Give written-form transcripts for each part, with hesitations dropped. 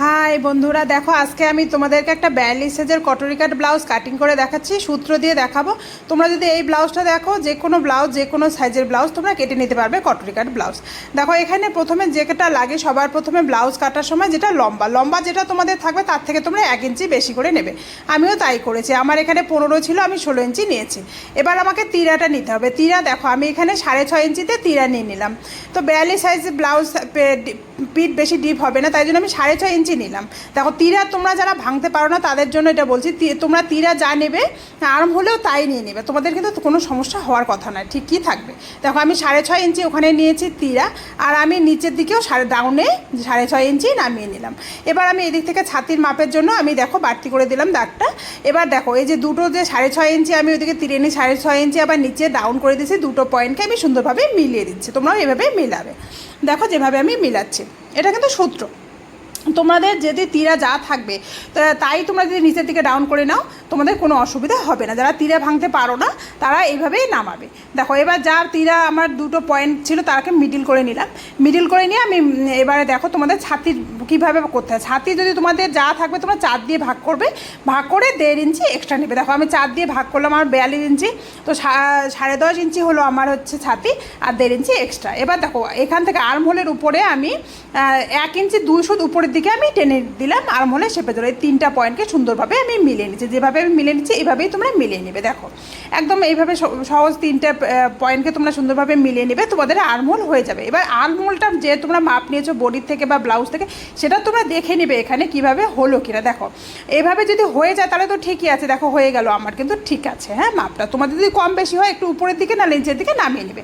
High বন্ধুরা, দেখো আজকে আমি তোমাদেরকে একটা 42 সাইজের কটরি কাট ব্লাউজ কাটিং করে দেখাচ্ছি, সূত্র দিয়ে দেখাবো। তোমরা যদি এই ব্লাউজটা দেখো, যে কোনো ব্লাউজ যে কোনো সাইজের ব্লাউজ তোমরা কেটে নিতে পারবে কটরি কাট ব্লাউজ। দেখো এখানে প্রথমে যেটা লাগে, সবার প্রথমে ব্লাউজ কাটার সময় যেটা লম্বা যেটা তোমাদের থাকবে তার থেকে তোমরা 1 ইঞ্চি বেশি করে নেবে। আমিও তাই করেছি, আমার এখানে 15 ছিল, আমি 16 ইঞ্চি নিয়েছি। এবার আমাকে তিরাটা নিতে হবে। তিরা দেখো আমি এখানে 6.5 ইঞ্চিতে তিরা নিয়ে নিলাম। তো 42 সাইজের ব্লাউজ পিঠ বেশি ডিপ হবে না, তাই জন্য আমি 6.5 ইঞ্চি নিলাম। দেখো তিরা তোমরা যারা ভাঙতে পারো না তাদের জন্য এটা বলছি, তোমরা তিরা যা নেবে আর্ম হলেও তাই নিয়ে নেবে, তোমাদের কিন্তু কোনো সমস্যা হওয়ার কথা নয়, ঠিকই থাকবে। দেখো আমি 6.5 ইঞ্চি ওখানে নিয়েছি তিরা, আর আমি নিচের দিকেও ডাউনে 6.5 ইঞ্চি নামিয়ে নিলাম। এবার আমি এদিক থেকে ছাতির মাপের জন্য আমি দেখো বাড়তি করে দিলাম দাগটা। এবার দেখো এই যে দুটো যে 6.5 ইঞ্চি আমি ওইদিকে তিরে নিই, 6.5 ইঞ্চি আবার নিচে ডাউন করে দিয়েছি, দুটো পয়েন্টকে আমি সুন্দরভাবে মিলিয়ে দিচ্ছি। তোমরাও এভাবে মিলাবে, দেখো যেভাবে আমি মিলাচ্ছি, এটা কিন্তু সূত্র। তোমাদের যদি তিরা যা থাকবে তাই তোমরা যদি নিচের দিকে ডাউন করে নাও, তোমাদের কোনো অসুবিধা হবে না। যারা তিরা ভাঙতে পারো না তারা এইভাবেই নামাবে। দেখো এবার যার তিরা আমার দুটো পয়েন্ট ছিল তাকে মিডিল করে নিলাম। মিডিল করে নিয়ে আমি এবারে দেখো তোমাদের ছাতির কীভাবে করতে হয়। ছাতি যদি তোমাদের যা থাকবে তোমরা 4 দিয়ে ভাগ করবে, ভাগ করে 1.5 ইঞ্চি এক্সট্রা নেবে। দেখো আমি 4 দিয়ে ভাগ করলাম, আমার 42 ইঞ্চি, তো 10.5 ইঞ্চি হলো আমার হচ্ছে ছাতি, আর 1.5 ইঞ্চি এক্সট্রা। এবার দেখো এখান থেকে আর্ম হোলের উপরে আমি 1 ইঞ্চি 2 সুত উপরের দিকে আমি টেনে দিলাম, আর্ম হোলের শেপে ধরে এই 3টা পয়েন্টকে সুন্দরভাবে আমি মিলিয়ে নিচ্ছি। যেভাবে আমি মিলিয়ে নিচ্ছি এইভাবেই তোমরা মিলিয়ে নেবে। দেখো একদম এইভাবে সহজ 3টা পয়েন্টকে তোমরা সুন্দরভাবে মিলিয়ে নেবে, তোমাদের আর্ম হোল হয়ে যাবে। এবার আর্ম হোলটা যে তোমরা মাপ নিয়েছো বডির থেকে বা ব্লাউজ থেকে, সেটা তোমরা দেখে নেবে এখানে কিভাবে হলো কিনা। দেখো এইভাবে যদি হয়ে যায় তাহলে তো ঠিকই আছে, দেখো হয়ে গেল আমার কিন্তু ঠিক আছে। হ্যাঁ, মাপটা তোমাদের যদি কম বেশি হয় একটু উপরের দিকে না নিচের দিকে নামিয়ে নেবে।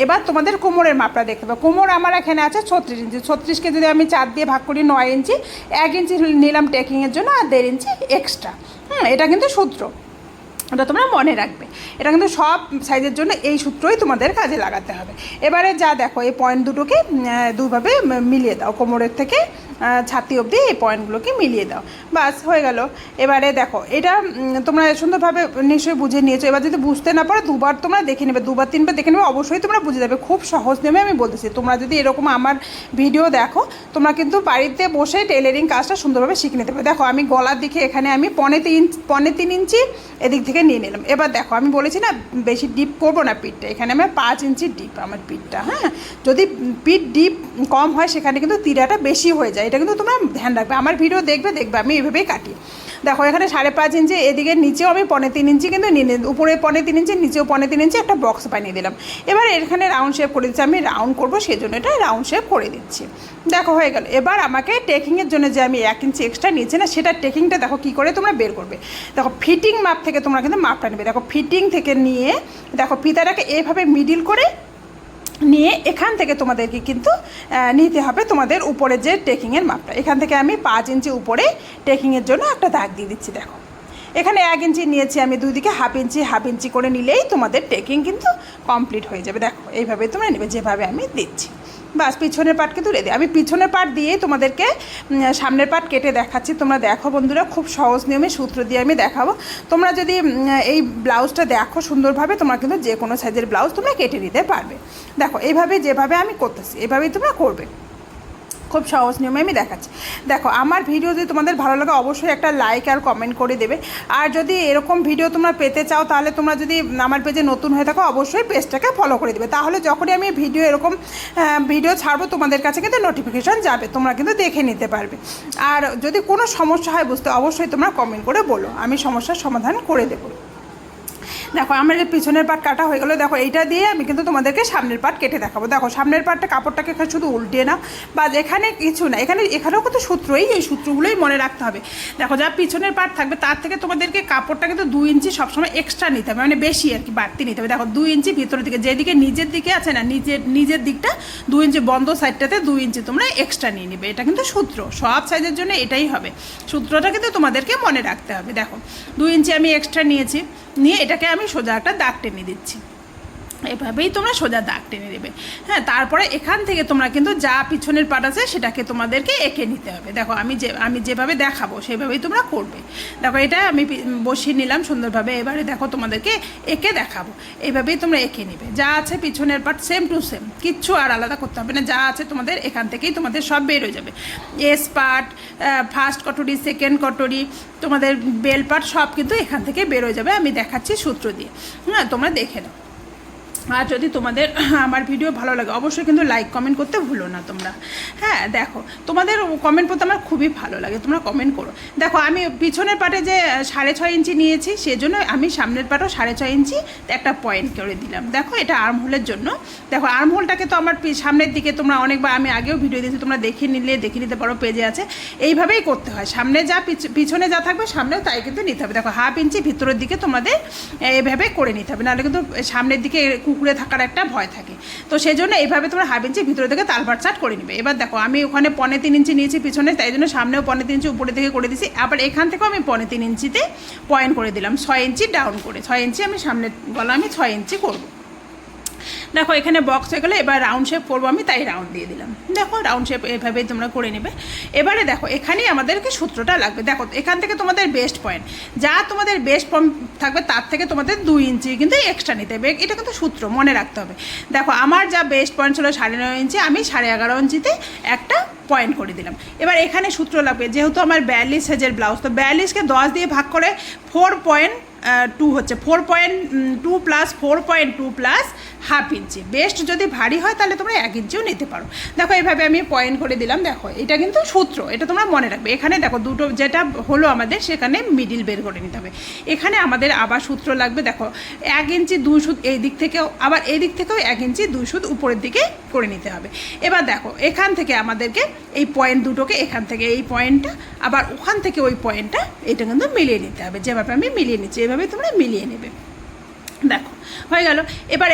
এবার তোমাদের কোমরের মাপটা দেখতে হবে। কোমর আমার এখানে আছে 36 ইঞ্চি। 36কে যদি আমি 4 দিয়ে ভাগ করি 9 ইঞ্চি, 1 ইঞ্চি নিলাম টেকিংয়ের জন্য, আর 1.5 ইঞ্চি এক্সট্রা। এটা কিন্তু সূত্র, ওটা তোমরা মনে রাখবে। এটা কিন্তু সব সাইজের জন্য এই সূত্রই তোমাদের কাজে লাগাতে হবে। এবারে যা দেখো এই পয়েন্ট দুটোকে দুভাবে মিলিয়ে দাও, কোমরের থেকে ছাতি অবধি এই পয়েন্টগুলোকে মিলিয়ে দাও, বাস হয়ে গেল। এবারে দেখো এটা তোমরা সুন্দরভাবে নিশ্চয়ই বুঝে নিয়েছো। এবার যদি বুঝতে না পারো দুবার তোমরা দেখে নেবে, 2বার 3বার দেখে নেবে, অবশ্যই তোমরা বুঝে যাবে। খুব সহজ নিয়মে আমি বলতেছি, তোমরা যদি এরকম আমার ভিডিও দেখো তোমরা কিন্তু বাড়িতে বসে টেলারিং কাজটা সুন্দরভাবে শিখে নিতে পারবে। দেখো আমি গলার দিকে এখানে আমি 3.5 ইঞ্চি এদিক থেকে নিয়ে নিলাম। এবার দেখো আমি বলেছি না বেশি ডিপ করবো না পিঠটা, এখানে আমার 5 ইঞ্চি ডিপ আমার পিঠটা। হ্যাঁ, যদি পিঠ ডিপ কম হয় সেখানে কিন্তু তিরাটা বেশি হয়ে যায়, এটা কিন্তু তোমরা ধ্যান রাখবে। আমার ভিডিও দেখবে আমি এইভাবেই কাটি। দেখো এখানে 5.5 ইঞ্চি, এদিকে নিচেও আমি 3.5 ইঞ্চি কিন্তু নিয়ে নিই, উপরে 3.5 ইঞ্চি, নিচেও 3.5 ইঞ্চি একটা বক্স বানিয়ে দিলাম। এবার এখানে রাউন্ড শেপ করে দিচ্ছি, আমি রাউন্ড করবো সেই জন্য এটা রাউন্ড শেপ করে দিচ্ছি। দেখো হয়ে গেল। এবার আমাকে টেকিংয়ের জন্য যে আমি 1 ইঞ্চি এক্সট্রা নিয়েছি না, সেটা টেকিংটা দেখো কী করে তোমরা বের করবে। দেখো ফিটিং মাপ থেকে তোমরা কিন্তু মাপটা নেবে। দেখো ফিটিং থেকে নিয়ে দেখো ফিতাটাকে এইভাবে মিডিল করে নিয়ে এখান থেকে তোমাদেরকে কিন্তু নিতে হবে তোমাদের উপরে যে টেকিংয়ের মাপটা। এখান থেকে আমি 5 ইঞ্চি উপরে টেকিংয়ের জন্য একটা দাগ দিয়ে দিচ্ছি। দেখো এখানে 1 ইঞ্চি নিয়েছি আমি, দুই দিকে হাফ ইঞ্চি করে নিলেই তোমাদের টেকিং কিন্তু কমপ্লিট হয়ে যাবে। দেখো এইভাবে তোমরা নেবে যেভাবে আমি দিচ্ছি, বাস পিছনের পার্টকে তুলে দিই। আমি পিছনের পার্ট দিয়েই তোমাদেরকে সামনের পার্ট কেটে দেখাচ্ছি। তোমরা দেখো বন্ধুরা, খুব সহজ নিয়মে সূত্র দিয়ে আমি দেখাবো। তোমরা যদি এই ব্লাউজটা দেখো সুন্দরভাবে, তোমরা কিন্তু যে কোনো সাইজের ব্লাউজ তোমরা কেটে নিতে পারবে। দেখো এইভাবে যেভাবে আমি করতেছি এভাবেই তোমরা করবে, খুব সহজ নিয়মে আমি দেখাচ্ছি। দেখো আমার ভিডিও যদি তোমাদের ভালো লাগে অবশ্যই একটা লাইক আর কমেন্ট করে দেবে। আর যদি এরকম ভিডিও তোমরা পেতে চাও তাহলে তোমরা যদি আমার পেজে নতুন হয়ে থাকো অবশ্যই পেজটাকে ফলো করে দেবে, তাহলে যখনই আমি ভিডিও এরকম ভিডিও ছাড়বো তোমাদের কাছে কিন্তু নোটিফিকেশান যাবে, তোমরা কিন্তু দেখে নিতে পারবে। আর যদি কোনো সমস্যা হয় বুঝতে অবশ্যই তোমরা কমেন্ট করে বলো, আমি সমস্যার সমাধান করে দেবো। দেখো আমার যে পিছনের পার্ট কাটা হয়ে গেলো। দেখো এইটা দিয়ে আমি কিন্তু তোমাদেরকে সামনের পার্ট কেটে দেখাবো। দেখো সামনের পার্টটা কাপড়টাকে শুধু উল্টিয়ে নাও, বা এখানে কিছু না, এখানেও কিন্তু সূত্রই, এই সূত্রগুলোই মনে রাখতে হবে। দেখো যা পিছনের পার্ট থাকবে তার থেকে তোমাদেরকে কাপড়টা কিন্তু 2 ইঞ্চি সবসময় এক্সট্রা নিতে হবে, মানে বেশি আর কি বাড়তি নিতে হবে। দেখো 2 ইঞ্চি ভিতরের দিকে, যেদিকে নিজের দিকে আছে না, নিজের দিকটা 2 ইঞ্চি, বন্ধ সাইডটাতে 2 ইঞ্চি তোমরা এক্সট্রা নিয়ে নেবে। এটা কিন্তু সূত্র, সব সাইজের জন্য এটাই হবে, সূত্রটা কিন্তু তোমাদেরকে মনে রাখতে হবে। দেখো 2 ইঞ্চি আমি এক্সট্রা নিয়েছি, নিয়ে এটাকে আমি সোজা একটা দাগ টেনে দিচ্ছি। এভাবেই তোমরা সোজা দাগ টেনে দেবে। হ্যাঁ, তারপরে এখান থেকে তোমরা কিন্তু যা পিছনের পাট আছে সেটাকে তোমাদেরকে এঁকে নিতে হবে। দেখো আমি যেভাবে দেখাবো সেভাবেই তোমরা করবে। দেখো এটা আমি বসিয়ে নিলাম সুন্দরভাবে। এবারে দেখো তোমাদেরকে এঁকে দেখাবো, এইভাবেই তোমরা এঁকে নিবে। যা আছে পিছনের পাট সেম টু সেম, কিচ্ছু আর আলাদা করতে হবে না। যা আছে তোমাদের এখান থেকেই তোমাদের সব বের হয়ে যাবে। এস পার্ট, ফার্স্ট কটরি, সেকেন্ড কটরি, তোমাদের বেল পার্ট সব কিন্তু এখান থেকে বের হয়ে যাবে। আমি দেখাচ্ছি সূত্র দিয়ে। হ্যাঁ, তোমরা দেখে নাও। আর যদি তোমাদের আমার ভিডিও ভালো লাগে অবশ্যই কিন্তু লাইক কমেন্ট করতে ভুলো না তোমরা। হ্যাঁ, দেখো তোমাদের কমেন্ট করতে আমার খুবই ভালো লাগে, তোমরা কমেন্ট করো। দেখো আমি পিছনের পাটে যে 6.5 ইঞ্চি নিয়েছি, সেজন্য আমি সামনের পাটেও 6.5 ইঞ্চি একটা পয়েন্ট করে দিলাম। দেখো এটা আর্মহোলের জন্য। দেখো আর্মহোলটাকে তো আমার সামনের দিকে তোমরা অনেকবার আমি আগেও ভিডিও দিয়েছি, তোমরা দেখে নিতে পারো, পেজে আছে। এইভাবেই করতে হয়, সামনে যা পিছনে যা থাকবে সামনেও তাই কিন্তু নিতে হবে। দেখো 1/2 ইঞ্চি ভিতরের দিকে তোমাদের এইভাবে করে নিতে হবে, নাহলে কিন্তু সামনের দিকে কুকুরে থাকার একটা ভয় থাকে। তো সেই জন্য এইভাবে তোমরা 1/2 ইঞ্চি ভিতরে থেকে তালপাট চাট করে নেবে। এবার দেখো আমি ওখানে 3.25 ইঞ্চি নিয়েছি পিছনে, তাই জন্য সামনেও 3.25 ইঞ্চি উপরে থেকে করে দিয়েছি। আবার এখান থেকেও আমি 3.25 ইঞ্চিতে পয়েন্ট করে দিলাম, 6 ইঞ্চি ডাউন করে। 6 ইঞ্চি আমি সামনের গলা আমি 6 ইঞ্চি করবো। দেখো এখানে বক্স হয়ে গেলে, এবার রাউন্ড শেপ করবো আমি, তাই রাউন্ড দিয়ে দিলাম। দেখো রাউন্ড শেপ এভাবেই তোমরা করে নেবে। এবারে দেখো এখানেই আমাদেরকে সূত্রটা লাগবে। দেখো এখান থেকে তোমাদের বেস্ট পয়েন্ট, যা তোমাদের বেস্ট পয়েন্ট থাকবে তার থেকে তোমাদের 2 ইঞ্চি কিন্তু এক্সট্রা নিতে হবে। এটা কিন্তু সূত্র মনে রাখতে হবে। দেখো আমার যা বেস্ট পয়েন্ট ছিল 9.5 ইঞ্চি, আমি 11.5 ইঞ্চিতে একটা পয়েন্ট করে দিলাম। এবার এখানে সূত্র লাগবে, যেহেতু আমার 42 সাইজের ব্লাউজ, তো 42কে 10 দিয়ে ভাগ করে 4.2 হচ্ছে। 4.2 প্লাস 4.2 প্লাস 1/2 ইঞ্চি। বেস্ট যদি ভারী হয় তাহলে তোমরা 1 ইঞ্চিও নিতে পারো। দেখো এইভাবে আমি পয়েন্ট করে দিলাম। দেখো এটা কিন্তু সূত্র, এটা তোমরা মনে রাখবে। এখানে দেখো দুটো যেটা হলো আমাদের, সেখানে মিডিল বের করে নিতে হবে। এখানে আমাদের আবার সূত্র লাগবে। দেখো 1 ইঞ্চি 2 সুত এই দিক থেকেও, আবার এই দিক থেকেও 1 ইঞ্চি 2 সুত উপরের দিকে করে নিতে হবে। এবার দেখো এখান থেকে আমাদেরকে এই পয়েন্ট দুটোকে, এখান থেকে এই পয়েন্টটা, আবার ওখান থেকে ওই পয়েন্টটা, এটা কিন্তু মিলিয়ে নিতে হবে। যেভাবে আমি মিলিয়ে নিচ্ছি এভাবে তোমরা মিলিয়ে নেবে। দেখো হয়ে গেল। এবার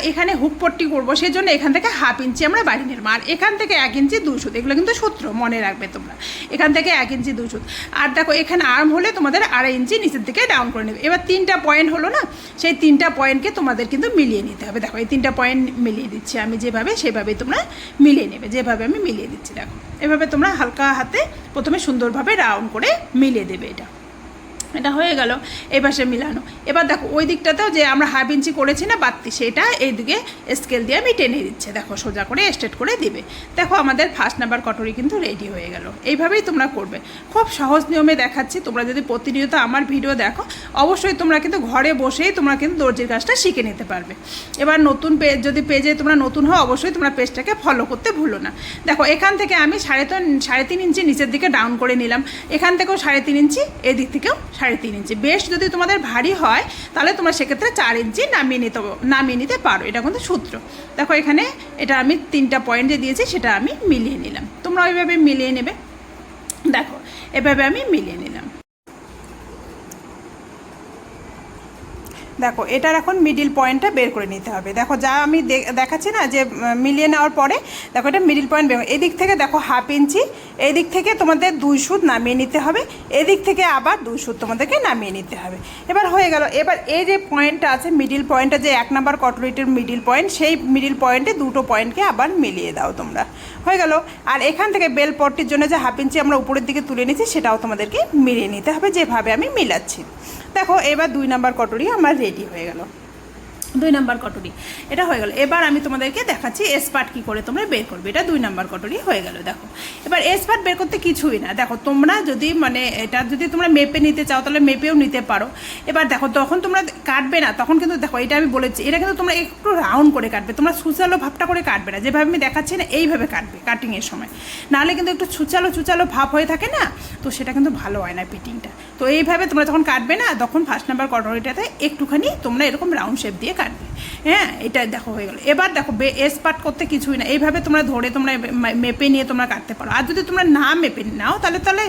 এখানে হুক পট্টি করবো, সেই জন্য এখান থেকে 1/2 ইঞ্চি আমরা বাড়িয়ে নেব। আর এখান থেকে 1 ইঞ্চি 2 সুত, এগুলো কিন্তু সূত্র মনে রাখবে তোমরা। এখান থেকে 1 ইঞ্চি 2 সুত। আর দেখো এখানে আর্ম হলে তোমাদের 2.5 ইঞ্চি নিচের দিকে ডাউন করে নেবে। এবার 3টা পয়েন্ট হলো না, সেই 3টা পয়েন্টকে তোমাদের কিন্তু মিলিয়ে নিতে হবে। দেখো এই 3টা পয়েন্ট মিলিয়ে দিচ্ছি আমি যেভাবে, সেভাবেই তোমরা মিলিয়ে নেবে, যেভাবে আমি মিলিয়ে দিচ্ছি। দেখো এভাবে তোমরা হালকা হাতে প্রথমে সুন্দরভাবে রাউন্ড করে মিলিয়ে দেবে। এটা হয়ে গেল এই পাশে মিলানো। এবার দেখো ওই দিকটাতেও যে আমরা 1/2 ইঞ্চি করেছি না বাড়তি, সেটা এইদিকে স্কেল দিয়ে আমি টেনে দিচ্ছি। দেখো সোজা করে স্ট্রেট করে দিবে। দেখো আমাদের ফার্স্ট নাম্বার কটরি কিন্তু রেডি হয়ে গেল। এইভাবেই তোমরা করবে, খুব সহজ নিয়মে দেখাচ্ছি। তোমরা যদি প্রতিনিয়ত আমার ভিডিও দেখো অবশ্যই তোমরা কিন্তু ঘরে বসেই তোমরা কিন্তু দর্জির কাজটা শিখে নিতে পারবে। এবার নতুন যদি পেজে তোমরা নতুন হও অবশ্যই তোমরা পেজটাকে ফলো করতে ভুলো না। দেখো এখান থেকে আমি 3.5 ইঞ্চি নিচের দিকে ডাউন করে নিলাম, এখান থেকেও 3.5 ইঞ্চি, এদিক থেকেও 3.5 ইঞ্চি। বেশ যদি তোমাদের ভারী হয় তাহলে তোমরা সেক্ষেত্রে 4 ইঞ্চি নামিয়ে নিতে পারো। এটা কিন্তু সূত্র। দেখো এখানে এটা আমি 3টা পয়েন্ট যে দিয়েছি সেটা আমি মিলিয়ে নিলাম, তোমরা ওইভাবে মিলিয়ে নেবে। দেখো এভাবে আমি মিলিয়ে নিলাম। দেখো এটার এখন মিডিল পয়েন্টটা বের করে নিতে হবে। দেখো যা আমি দেখাচ্ছি না যে মিলিয়ে নেওয়ার পরে, দেখো এটা মিডিল পয়েন্ট বের, এদিক থেকে দেখো 1/2 ইঞ্চি, এদিক থেকে তোমাদের 2 সুত নামিয়ে নিতে হবে, এদিক থেকে আবার 2 সুত তোমাদেরকে নামিয়ে নিতে হবে। এবার হয়ে গেল। এবার এই যে পয়েন্টটা আছে মিডিল পয়েন্টটা, যে 1 নাম্বার কটরিটির মিডিল পয়েন্ট, সেই মিডিল পয়েন্টে দুটো পয়েন্টকে আবার মিলিয়ে দাও তোমরা। হয়ে গেল। আর এখান থেকে বেল পট্টির জন্য যে 1/2 ইঞ্চি আমরা উপরের দিকে তুলে নিচ্ছি সেটাও তোমাদেরকে মিলিয়ে নিতে হবে, যেভাবে আমি মিলাচ্ছি। দেখো এবার 2 নাম্বার কটরি আমার রেডি হয়ে গেল। 2 নাম্বার কটরি এটা হয়ে গেল। এবার আমি তোমাদেরকে দেখাচ্ছি এস পার্ট কী করে তোমরা বের করবে। এটা 2 নাম্বার কটরি হয়ে গেল। দেখো এবার এস পার্ট বের করতে কিছুই না। দেখো তোমরা যদি এটা যদি তোমরা মেপে নিতে চাও তাহলে মেপেও নিতে পারো। এবার দেখো তখন তোমরা কাটবে না, তখন কিন্তু দেখো এটা আমি বলেছি, এটা কিন্তু তোমরা একটু রাউন্ড করে কাটবে, তোমরা ছুচালো ভাবটা করে কাটবে না, যেভাবে আমি দেখাচ্ছি না এইভাবে কাটবে কাটিংয়ের সময়। নাহলে কিন্তু একটু ছুচালো ভাব হয়ে থাকে না, তো সেটা কিন্তু ভালো হয় না ফিটিংটা। তো এইভাবে তোমরা যখন কাটবে না, তখন ফার্স্ট নাম্বার কটরিটাতে একটুখানি তোমরা এরকম রাউন্ড শেপ দিয়ে কাটবে। হ্যাঁ এটা দেখো হয়ে গেল। এবার দেখো এস পার্ট করতে কিছুই না, এইভাবে তোমরা ধরে তোমরা মেপে নিয়ে তোমরা কাটতে পারো। আর যদি তোমরা না মেপে নাও তাহলে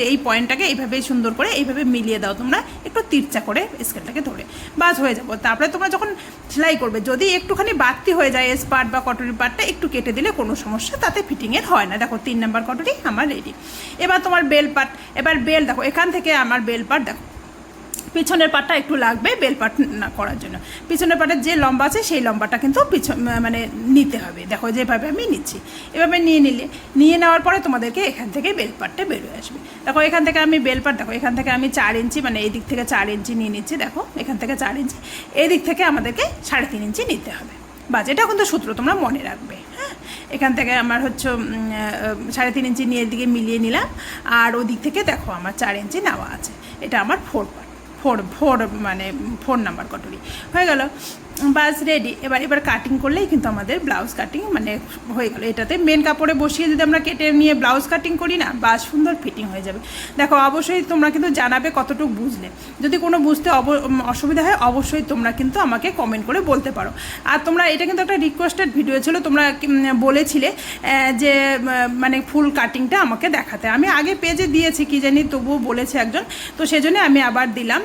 এই পয়েন্টটাকে এইভাবে সুন্দর করে এইভাবে মিলিয়ে দাও তোমরা, একটু তিরচা করে স্কেলটাকে ধরে, বাস হয়ে যাবো। তারপরে তোমরা যখন সেলাই করবে যদি একটুখানি বাড়তি হয়ে যায় এস পার্ট বা কটরি পার্টটা, একটু কেটে দিলে কোনো সমস্যা তাতে ফিটিংয়ের হয় না। দেখো 3 নাম্বার কটরি আমার রেডি। এবার তোমার বেল পার্ট, এবার বেল দেখো এখান থেকে আমার বেল পার্ট দেখো পিছনের পাটটা একটু লাগবে বেল পাট না করার জন্য। পিছনের পাটের যে লম্বা আছে সেই লম্বাটা কিন্তু মানে নিতে হবে। দেখো যেভাবে আমি নিচ্ছি, এভাবে নিয়ে নেওয়ার পরে তোমাদেরকে এখান থেকে বেল পাটটা বেরোয় আসবে। দেখো এখান থেকে আমি বেল পাট, দেখো এখান থেকে আমি 4 ইঞ্চি, মানে এই দিক থেকে 4 ইঞ্চি নিয়ে নিচ্ছি। দেখো এখান থেকে 4 ইঞ্চি, এই দিক থেকে আমাদেরকে 3.5 ইঞ্চি নিতে হবে। বাস এটা কিন্তু সূত্র তোমরা মনে রাখবে। হ্যাঁ, এখান থেকে আমার হচ্ছে 3.5 ইঞ্চি নিয়ে এদিকে মিলিয়ে নিলাম, আর ওদিক থেকে দেখো আমার 4 ইঞ্চি নেওয়া আছে। এটা আমার 4 নাম্বার কটরি হয়ে গেল। বাস রেডি। এবার কাটিং করলেই কিন্তু আমাদের ব্লাউজ কাটিং মানে হয়ে গেল। এটাতে মেন কাপড়ে বসিয়ে যদি আমরা কেটে নিয়ে ব্লাউজ কাটিং করি না, বা সুন্দর ফিটিং হয়ে যাবে। দেখো অবশ্যই তোমরা কিন্তু জানাবে কতটুকু বুঝলে। যদি কোনো বুঝতে অসুবিধা হয় অবশ্যই তোমরা কিন্তু আমাকে কমেন্ট করে বলতে পারো। আর তোমরা, এটা কিন্তু একটা রিকোয়েস্টেড ভিডিও ছিল, তোমরা বলেছিলে যে মানে ফুল কাটিংটা আমাকে দেখাতে। আমি আগে পেজে দিয়েছি কি জানি, তবুও বলেছে একজন, তো সেজন্য আমি আবার দিলাম।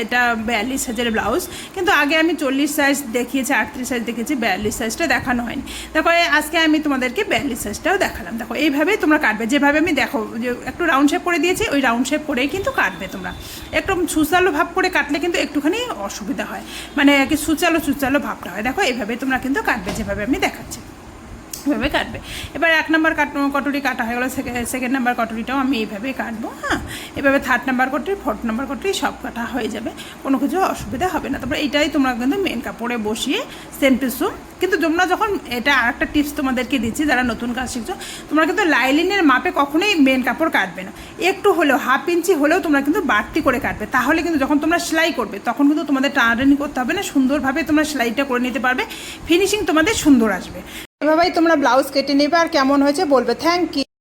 এটা 42 সাইজের ব্লাউজ, কিন্তু আগে আমি 40 সাইজ দেখিয়েছি, 38 সাইজ দেখিয়েছি, 42 সাইজটা দেখানো হয়নি। দেখো আজকে আমি তোমাদেরকে 42 সাইজটাও দেখালাম। দেখো এইভাবেই তোমরা কাটবে, যেভাবে আমি দেখো যে একটু রাউন্ড শেপ করে দিয়েছি, ওই রাউন্ড শেপ করেই কিন্তু কাটবে। তোমরা একটু সুচালো ভাব করে কাটলে কিন্তু একটুখানি অসুবিধা হয়, মানে কি সুচালো ভাবটা হয়। দেখো এইভাবে তোমরা কিন্তু কাটবে, যেভাবে আমি দেখাচ্ছি এভাবে কাটবে। এবার 1 নাম্বার কটরি কাটা হয়ে গেলো, সেকেন্ড নাম্বার কটরিটাও আমি এইভাবেই কাটবো। হ্যাঁ, এভাবে 3rd নাম্বার কটরি, 4th নাম্বার কটরি সব কাটা হয়ে যাবে, কোনো কিছু অসুবিধা হবে না। তারপরে এইটাই তোমরা কিন্তু মেন কাপড়ে বসিয়ে সেম টু সেম। কিন্তু তোমরা যখন, এটা আরেকটা টিপস তোমাদেরকে দিচ্ছি যারা নতুন কাজ শিখছো, তোমরা কিন্তু লাইলিনের মাপে কখনোই মেন কাপড় কাটবে না। একটু হলেও 1/2 ইঞ্চি হলেও তোমরা কিন্তু বাড়তি করে কাটবে, তাহলে কিন্তু যখন তোমরা সেলাই করবে তখন কিন্তু তোমাদের টানাটানি করতে হবে না, সুন্দরভাবে তোমরা সেলাইটা করে নিতে পারবে, ফিনিশিং তোমাদের সুন্দর আসবে। এভাবেই তোমরা ব্লাউজ কেটে নেবে, আর কেমন হয়েছে বলবে। Thank you.